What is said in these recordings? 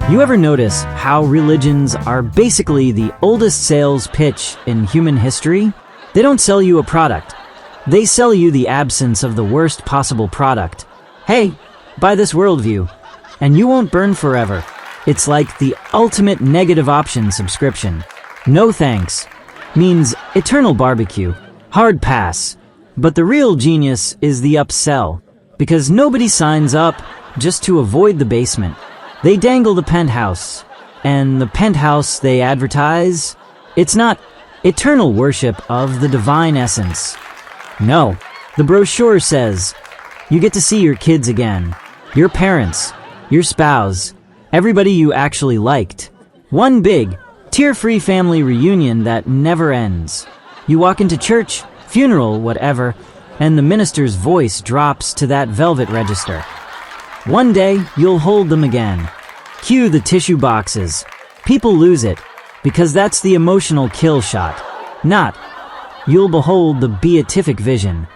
You ever notice how religions are basically the oldest sales pitch in human history? They don't sell you a product. They sell you the absence of the worst possible product. Hey, buy this worldview, and you won't burn forever. It's like the ultimate negative option subscription. No thanks means eternal barbecue. Hard pass. But the real genius is the upsell, because nobody signs up just to avoid the basement. They dangle the penthouse, and the penthouse they advertise, it's not eternal worship of the divine essence. No, the brochure says, you get to see your kids again, your parents, your spouse, everybody you actually liked. One big, tear-free family reunion that never ends. You walk into church, funeral, whatever, and the minister's voice drops to that velvet register. One day, you'll hold them again. Cue the tissue boxes. People lose it, because that's the emotional kill shot. Not, you'll behold the beatific vision.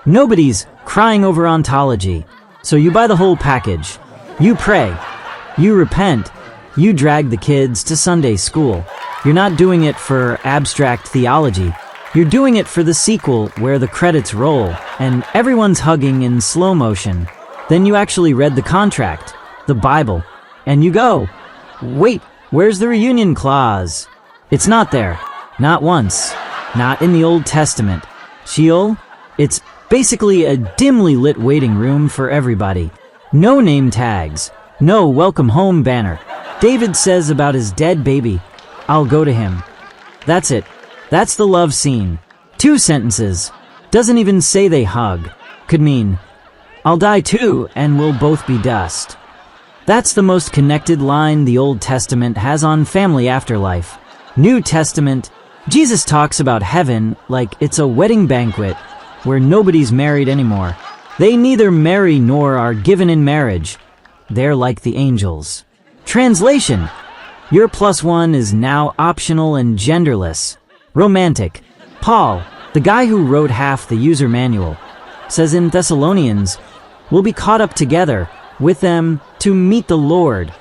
Nobody's crying over ontology, so you buy the whole package. You pray. You repent. You drag the kids to Sunday school. You're not doing it for abstract theology. You're doing it for the sequel where the credits roll and everyone's hugging in slow motion. Then you actually read the contract, the Bible, and you go, wait, where's the reunion clause? It's not there. Not once. Not in the Old Testament. Sheol? It's basically a dimly lit waiting room for everybody. No name tags. No welcome home banner. David says about his dead baby, I'll go to him. That's it. That's the love scene. 2 sentences. Doesn't even say they hug. Could mean, I'll die too, and we'll both be dust. That's the most connected line the Old Testament has on family afterlife. New Testament, Jesus talks about heaven like it's a wedding banquet where nobody's married anymore. They neither marry nor are given in marriage. They're like the angels. Translation: your +1 is now optional and genderless. Romantic. Paul, the guy who wrote half the user manual, says in Thessalonians, we'll be caught up together with them to meet the Lord.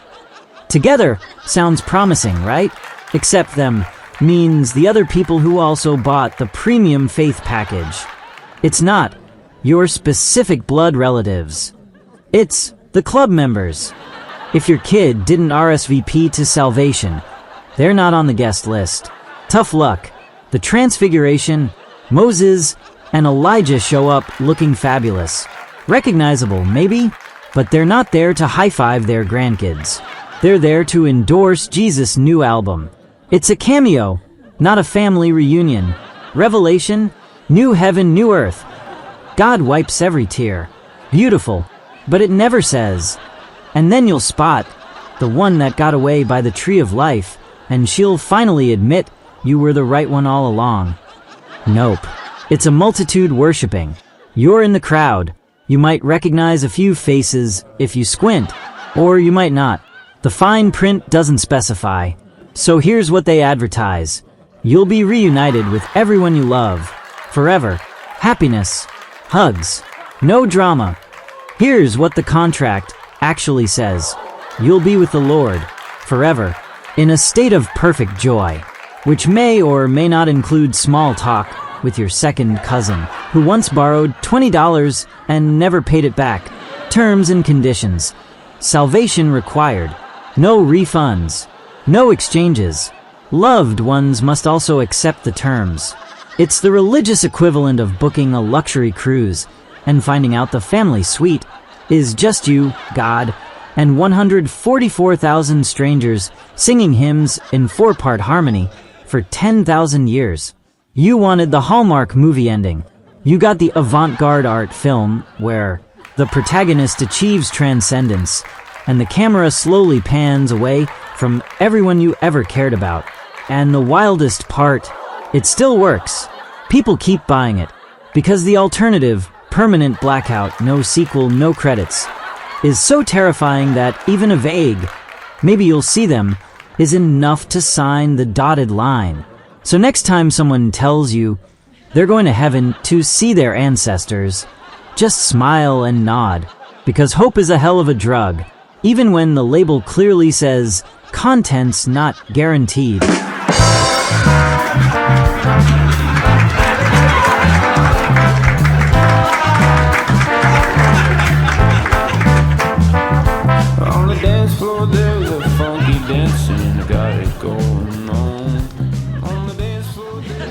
Together sounds promising, right? Except them means the other people who also bought the premium faith package. It's not your specific blood relatives. It's the club members. If your kid didn't RSVP to salvation, they're not on the guest list. Tough luck. The Transfiguration, Moses, and Elijah show up looking fabulous. Recognizable, maybe, but they're not there to high-five their grandkids. They're there to endorse Jesus' new album. It's a cameo, not a family reunion. Revelation, new heaven, new earth. God wipes every tear. Beautiful, but it never says. And then you'll spot the one that got away by the tree of life, and she'll finally admit you were the right one all along. Nope. It's a multitude worshiping. You're in the crowd. You might recognize a few faces if you squint, or you might not. The fine print doesn't specify. So here's what they advertise. You'll be reunited with everyone you love. Forever. Happiness. Hugs. No drama. Here's what the contract actually says. You'll be with the Lord. Forever. In a state of perfect joy. Which may or may not include small talk with your second cousin, who once borrowed $20 and never paid it back. Terms and conditions. Salvation required. No refunds. No exchanges. Loved ones must also accept the terms. It's the religious equivalent of booking a luxury cruise and finding out the family suite is just you, God, and 144,000 strangers singing hymns in 4-part harmony for 10,000 years. You wanted the Hallmark movie ending. You got the avant-garde art film where the protagonist achieves transcendence and the camera slowly pans away from everyone you ever cared about. And the wildest part, it still works. People keep buying it because the alternative, permanent blackout, no sequel, no credits, is so terrifying that even a vague, maybe you'll see them, is enough to sign the dotted line. So next time someone tells you they're going to heaven to see their ancestors, just smile and nod, because hope is a hell of a drug, even when the label clearly says, "Contents not guaranteed." On the dance floor there's a funky dancing, got it going on. On the dance floor there's